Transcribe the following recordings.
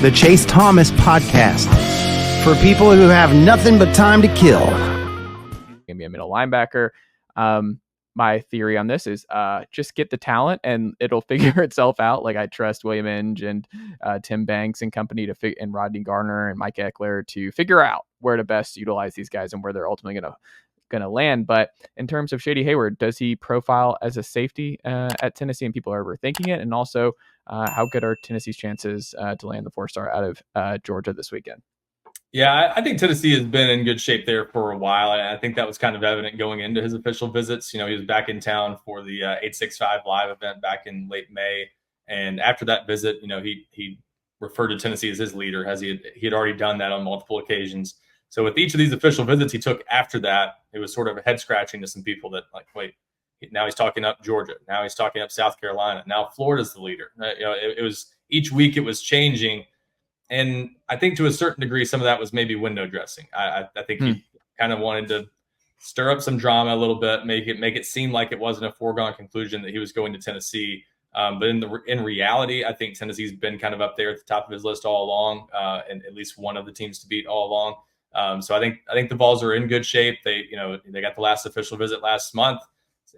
the Chase Thomas Podcast, for people who have nothing but time to kill. Gonna be a middle linebacker. My theory on this is just get the talent and it'll figure itself out. Like, I trust William Inge and Tim Banks and company and Rodney Garner and Mike Eckler to figure out where to best utilize these guys and where they're ultimately gonna land. But in terms of Shady Hayward, does he profile as a safety at Tennessee, and people are overthinking it? And also, how good are Tennessee's chances to land the 4-star out of Georgia this weekend? Yeah, I think Tennessee has been in good shape there for a while. I think that was kind of evident going into his official visits. You know, he was back in town for the 865 Live event back in late May. And after that visit, you know, he referred to Tennessee as his leader, as he had already done that on multiple occasions. So with each of these official visits he took after that, it was sort of a head scratching to some people that, like, wait, now he's talking up Georgia. Now he's talking up South Carolina. Now Florida's the leader. You know, it was each week it was changing. And I think to a certain degree, some of that was maybe window dressing. I think he kind of wanted to stir up some drama a little bit, make it seem like it wasn't a foregone conclusion that he was going to Tennessee. But in reality, I think Tennessee's been kind of up there at the top of his list all along, and at least one of the teams to beat all along. So I think the Vols are in good shape. They got the last official visit last month.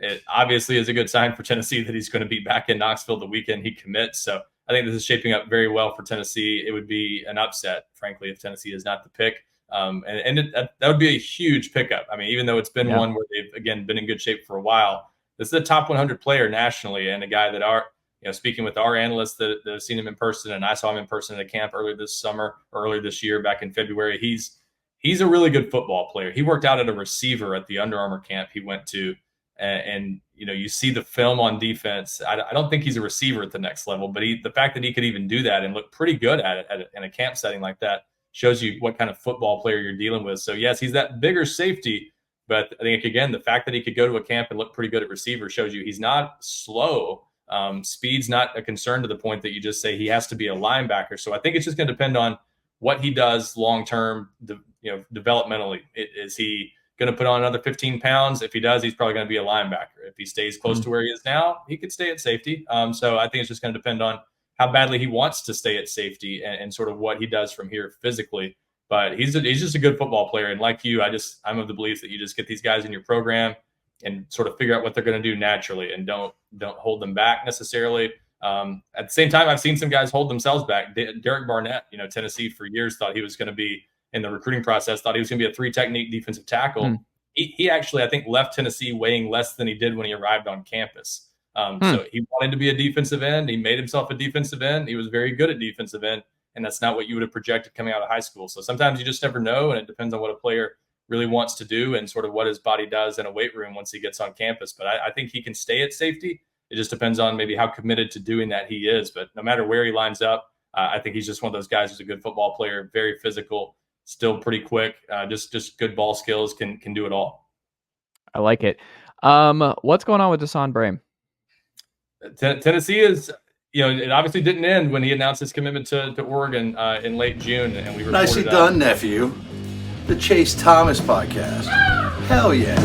It obviously is a good sign for Tennessee that he's going to be back in Knoxville the weekend he commits. So I think this is shaping up very well for Tennessee. It would be an upset, frankly, if Tennessee is not the pick. That would be a huge pickup. I mean, even though it's been one where they've, again, been in good shape for a while, this is a top 100 player nationally, and a guy that speaking with our analysts that have seen him in person, and I saw him in person at a camp earlier this year, back in February. He's a really good football player. He worked out at a receiver at the Under Armour camp he went to. And you know, you see the film on defense. I don't think he's a receiver at the next level, but the fact that he could even do that and look pretty good at it in a camp setting like that shows you what kind of football player you're dealing with. So yes, he's that bigger safety, but I think, again, the fact that he could go to a camp and look pretty good at receiver shows you he's not slow. Speed's not a concern to the point that you just say he has to be a linebacker. So I think it's just going to depend on what he does long term, developmentally. Is he going to put on another 15 pounds? If he does, he's probably going to be a linebacker. If he stays close to where he is now, he could stay at safety. So I think it's just going to depend on how badly he wants to stay at safety and sort of what he does from here physically. But he's just a good football player. And like you, I'm of the belief that you just get these guys in your program and sort of figure out what they're going to do naturally, and don't hold them back necessarily. At the same time, I've seen some guys hold themselves back. Derek Barnett, Tennessee for years thought he was going to be, in the recruiting process, thought he was going to be a 3-technique defensive tackle. He actually, I think, left Tennessee weighing less than he did when he arrived on campus. So he wanted to be a defensive end. He made himself a defensive end. He was very good at defensive end, and that's not what you would have projected coming out of high school. So sometimes you just never know, and it depends on what a player really wants to do and sort of what his body does in a weight room once he gets on campus. But I think he can stay at safety. It just depends on maybe how committed to doing that he is. But no matter where he lines up, I think he's just one of those guys who's a good football player, very physical, still pretty quick, just good ball skills, can do it all. I like it. What's going on with Da'Saahn Brame? Tennessee is, it obviously didn't end when he announced his commitment to Oregon in late June, and we reported nicely done, nephew. The Chase Thomas Podcast. Hell yeah.